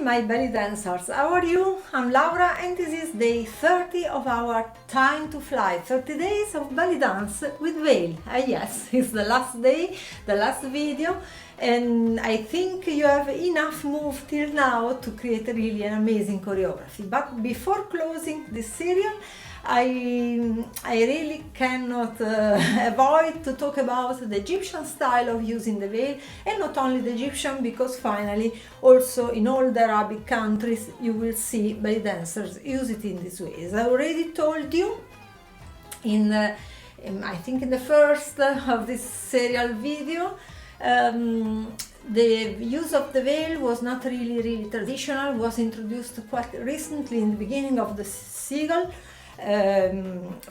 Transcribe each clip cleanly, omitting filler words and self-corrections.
my belly dancers, how are you? I'm Laura and this is day 30 of our Time to Fly, 30 days of belly dance with veil. Yes, it's the last day, the last video, and I think you have enough move till now to create really an amazing choreography. But before closing this serial, I really cannot avoid to talk about the Egyptian style of using the veil, and not only the Egyptian, because finally also in all the Arabic countries you will see belly dancers use it in this way. As I already told you I think in the first of this serial video, the use of the veil was not really traditional, was introduced quite recently in the beginning of the cycle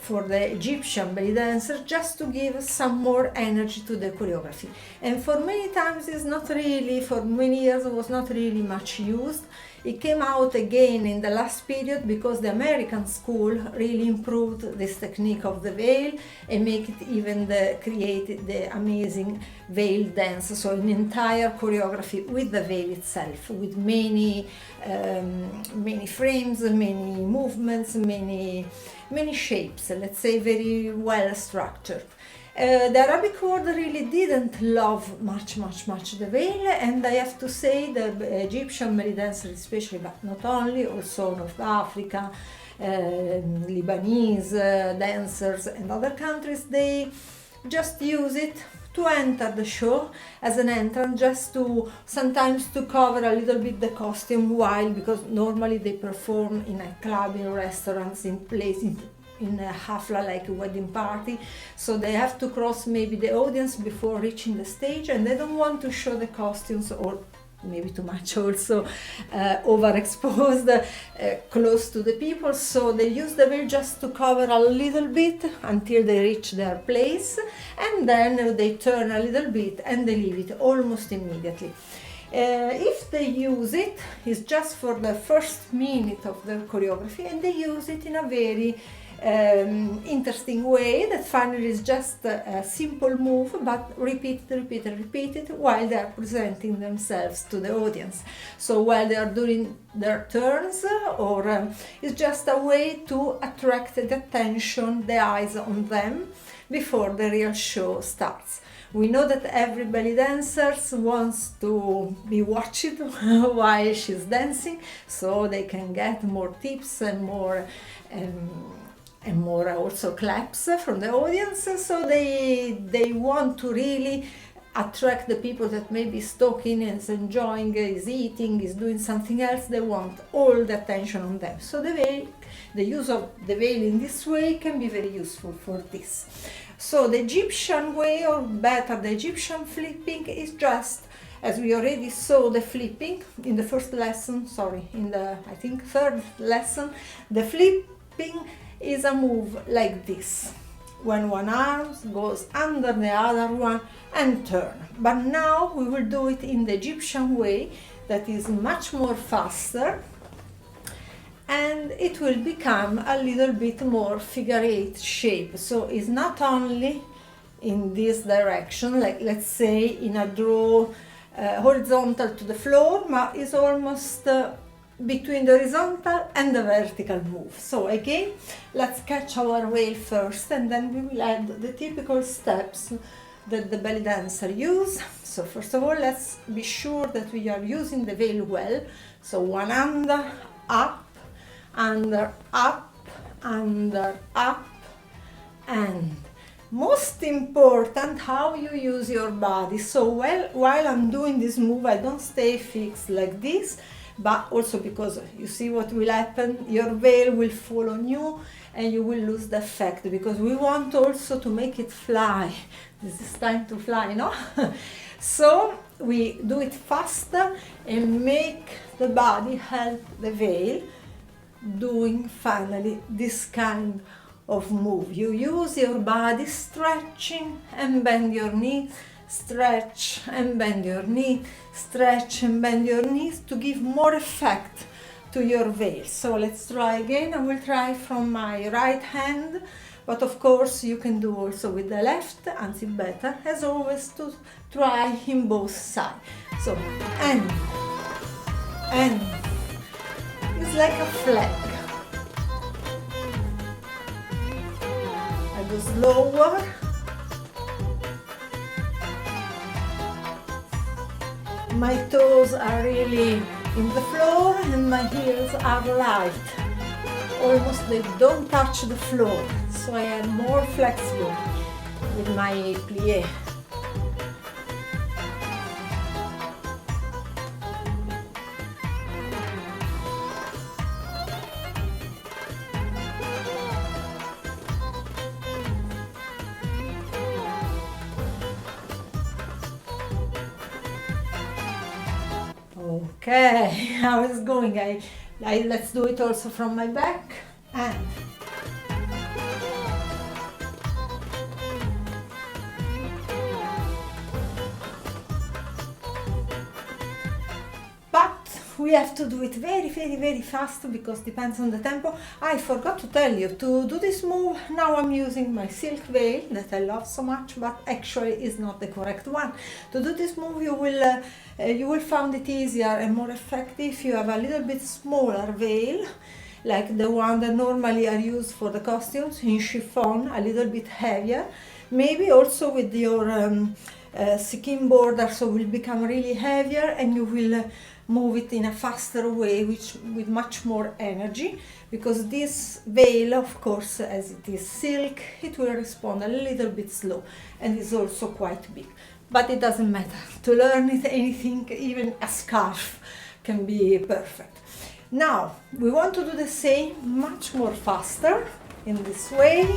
for the Egyptian belly dancer, just to give some more energy to the choreography. And for many times it's not really, for many years it was not really much used. It came out again in the last period because the American school really improved this technique of the veil and make it even created the amazing veil dance, so an entire choreography with the veil itself, with many frames, many movements, many shapes, let's say very well structured. The Arabic world really didn't love much the veil, and I have to say the Egyptian belly dancers especially, but not only, also North Africa, Lebanese dancers and other countries, they just use it to enter the show as an entrance, just to sometimes to cover a little bit the costume, while because normally they perform in a club, in restaurants, in places, in a hafla, like a wedding party, so they have to cross maybe the audience before reaching the stage, and they don't want to show the costumes, or maybe too much also overexposed close to the people, so they use the veil just to cover a little bit until they reach their place, and then they turn a little bit and they leave it almost immediately. If they use it, it's just for the first minute of the choreography, and they use it in a very interesting way that finally is just a simple move, but repeated while they are presenting themselves to the audience. So while they are doing their turns, or it's just a way to attract the attention, the eyes on them before the real show starts. We know that every belly dancer wants to be watched while she's dancing, so they can get more tips and more also claps from the audience. So they want to really attract the people that may be talking and is enjoying, is eating, is doing something else. They want all the attention on them. So the use of the veil in this way can be very useful for this. So the Egyptian way, or better the Egyptian flipping, is just, as we already saw the flipping in the first lesson, in the, I think, third lesson, the flipping is a move like this, when one arm goes under the other one and turn. But now we will do it in the Egyptian way, that is much more faster, and it will become a little bit more figure eight shape. So it's not only in this direction, like let's say in a draw horizontal to the floor, but it's almost between the horizontal and the vertical move. So again, let's catch our veil first, and then we will add the typical steps that the belly dancer use. So first of all, let's be sure that we are using the veil well. So one under, up, under, up, under, up, and most important, how you use your body. So while I'm doing this move, I don't stay fixed like this, but also because you see what will happen, your veil will fall on you and you will lose the effect, because we want also to make it fly. This is time to fly, no? So we do it faster and make the body help the veil, doing finally this kind of move. You use your body, stretching and bend your knee, stretch and bend your knee, stretch and bend your knees to give more effect to your veil. So let's try again. I will try from my right hand, but of course you can do also with the left, and it's better as always to try in both sides. So and and it's like a flag. I go slower. My toes are really in the floor and my heels are light. Almost they don't touch the floor, so I am more flexible with my plie. Okay, how is it going? Let's do it also from my back and but we have to do it very fast because depends on the tempo. I forgot to tell you to do this move. Now I'm using my silk veil that I love so much, but actually is not the correct one. To do this move you will find it easier and more effective if you have a little bit smaller veil, like the one that normally are used for the costumes in chiffon, a little bit heavier. Maybe also with your skin border, so will become really heavier and you will move it in a faster way, with much more energy, because this veil, of course, as it is silk, it will respond a little bit slow and is also quite big. But it doesn't matter. To learn it, anything, even a scarf can be perfect. Now, we want to do the same, much more faster, in this way.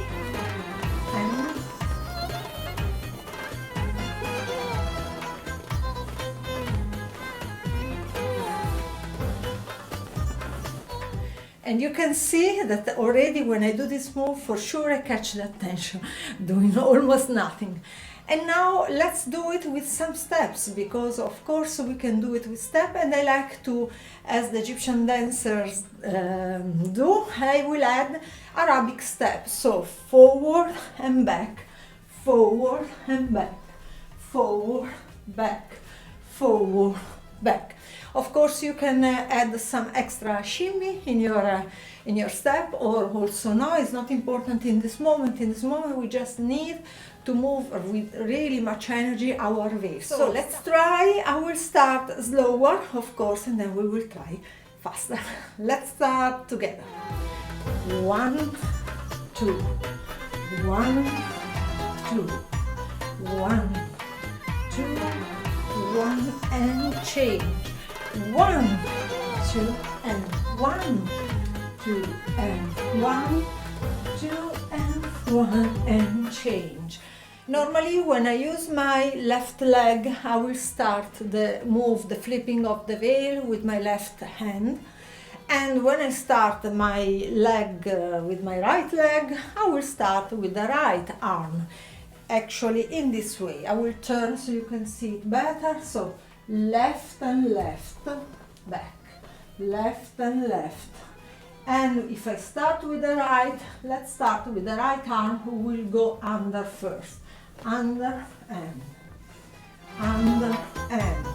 And you can see that already when I do this move, for sure I catch the attention, doing almost nothing. And now let's do it with some steps, because of course we can do it with step, and I like to, as the Egyptian dancers do, I will add Arabic steps. So forward and back, forward and back, forward, back, forward, back. Of course you can add some extra shimmy in your step, or also no, it's not important in this moment. In this moment we just need to move with really much energy our waist. So let's try. I will start slower, of course, and then we will try faster. Let's start together. 1, 2, 1, 2, 1, 2, 1, and change. 1, 2, and 1, 2, and 1, 2, and 1, and change. Normally when I use my left leg, I will start the move, the flipping of the veil with my left hand. And when I start my leg with my right leg, I will start with the right arm. Actually in this way, I will turn so you can see it better. So left and left, back, left and left. And if I start with the right, let's start with the right arm, who will go under first. Under and under and.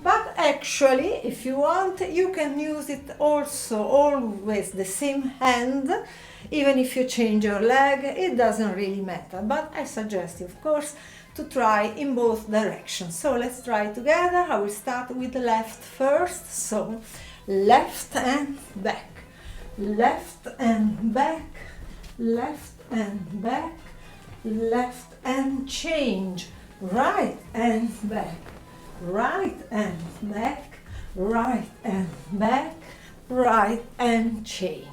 But actually, if you want, you can use it also always the same hand. Even if you change your leg, it doesn't really matter. But I suggest you, of course, to try in both directions. So let's try together. I will start with the left first. So left and back, left and back, left and back, left and change, right and back, right and back, right and back, right and change.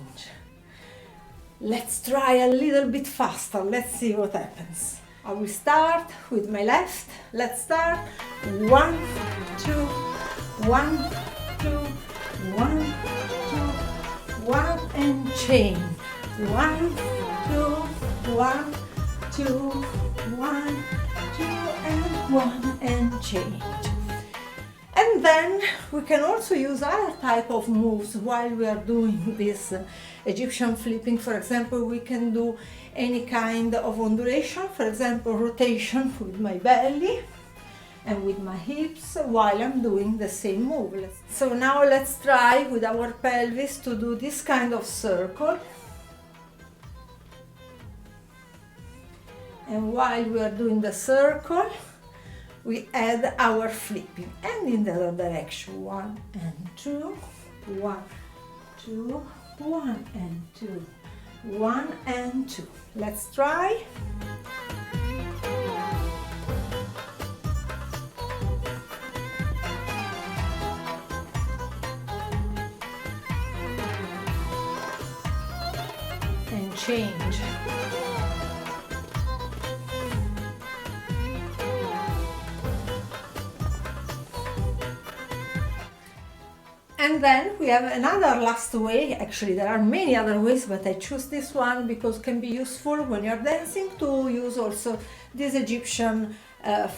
Let's try a little bit faster. Let's see what happens. I will start with my left. Let's start. 1, 2, 1, 2, 1, 2, 1, and change. 1, 2, 1, 2, 1, 2, and 1, and change. And And then we can also use other type of moves while we are doing this Egyptian flipping. For example, we can do any kind of ondulation, for example, rotation with my belly and with my hips while I'm doing the same move. So now let's try with our pelvis to do this kind of circle. And while we are doing the circle, we add our flipping, and in the other direction, 1 and 2, 1, 2, 1 and 2, 1 and 2. Let's try. And change. And then we have another last way. Actually, there are many other ways, but I choose this one because it can be useful when you're dancing to use also this Egyptian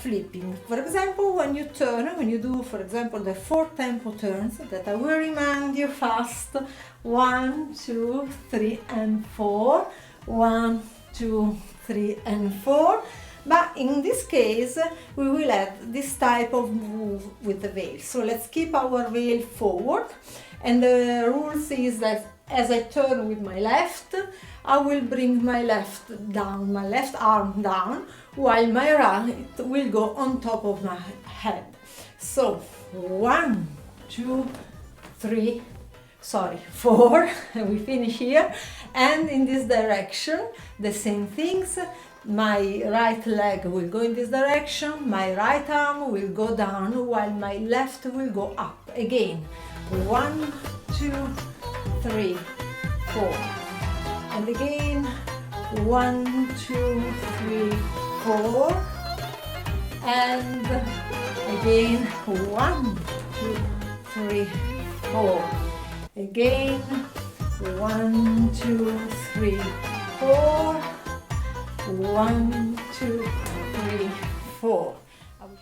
flipping. For example, when you turn, when you do, for example, the 4 tempo turns that I will remind you fast. 1, 2, 3 and 4. 1, 2, 3 and 4. But in this case, we will add this type of move with the veil. So let's keep our veil forward. And the rules is that as I turn with my left, I will bring my left down, my left arm down, while my right will go on top of my head. So 1, 2, 3, 4, and we finish here. And in this direction, the same things. My right leg will go in this direction, my right arm will go down, while my left will go up. Again, 1, 2, 3, 4. And again, 1, 2, 3, 4. And again, 1, 2, 3, 4. Again, 1, 2, 3, 4. 1, 2, 3, 4.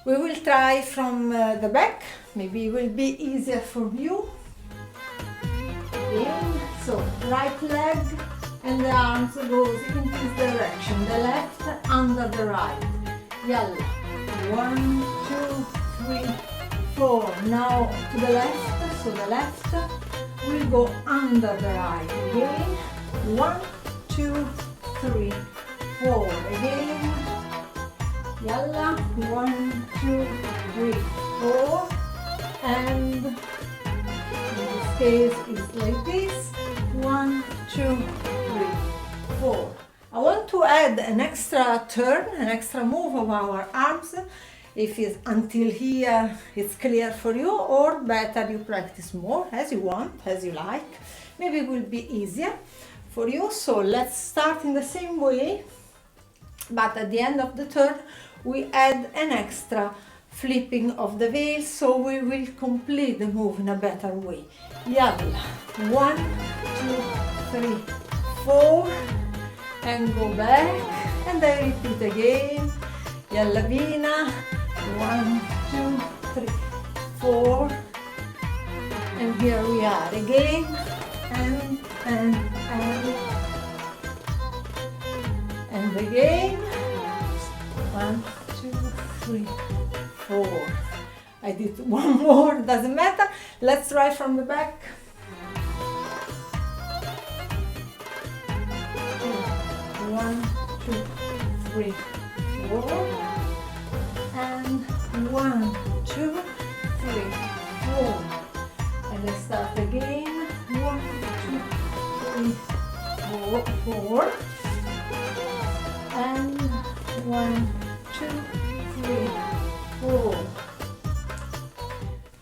We will try from the back. Maybe it will be easier for you. Again, so right leg and the arms goes in this direction. The left under the right. Yalla. 1, 2, 3, 4. Now to the left. So the left will go under the right. Again. 1, 2, 3, 4. Again. Yalla. 1, 2, 3, 4. And in this case it's like this. 1, 2, 3, 4. I want to add an extra turn, an extra move of our arms. If it's until here it's clear for you, or better you practice more as you want, as you like. Maybe it will be easier for you. So let's start in the same way, but at the end of the turn we add an extra flipping of the veil, so we will complete the move in a better way. Yalla. 1, 2, 3, 4. And go back, and then repeat again. Yalla bina. 1, 2, 3, 4. And here we are again. And again. 1, 2, 3, 4. I did one more, doesn't matter. Let's try from the back. 1, 2, 3, 4. And 1, 2, 3, 4. And let's start again. 1, 2, 3, 4. And 1, 2, 3, 4.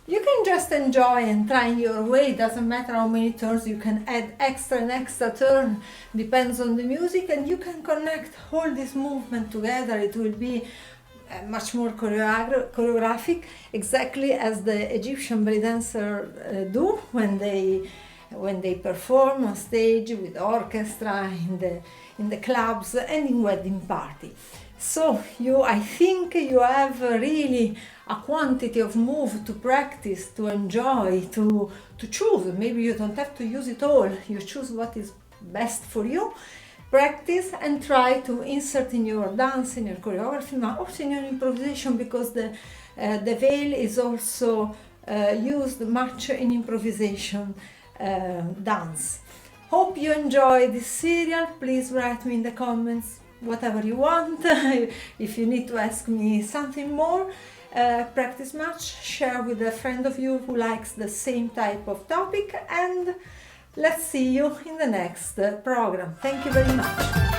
You can just enjoy and try in your way. It doesn't matter how many turns. You can add an extra turn, depends on the music, and you can connect all this movement together. It will be much more choreographic, exactly as the Egyptian belly dancer do when they perform on stage with orchestra in the clubs and in wedding party. So I think you have really a quantity of move to practice, to enjoy, to choose. Maybe you don't have to use it all. You choose what is best for you. Practice and try to insert in your dance, in your choreography, but also in your improvisation, because the veil is also used much in improvisation dance. Hope you enjoy this serial. Please write me in the comments whatever you want. If you need to ask me something more, practice much, share with a friend of you who likes the same type of topic, and let's see you in the next program. Thank you very much.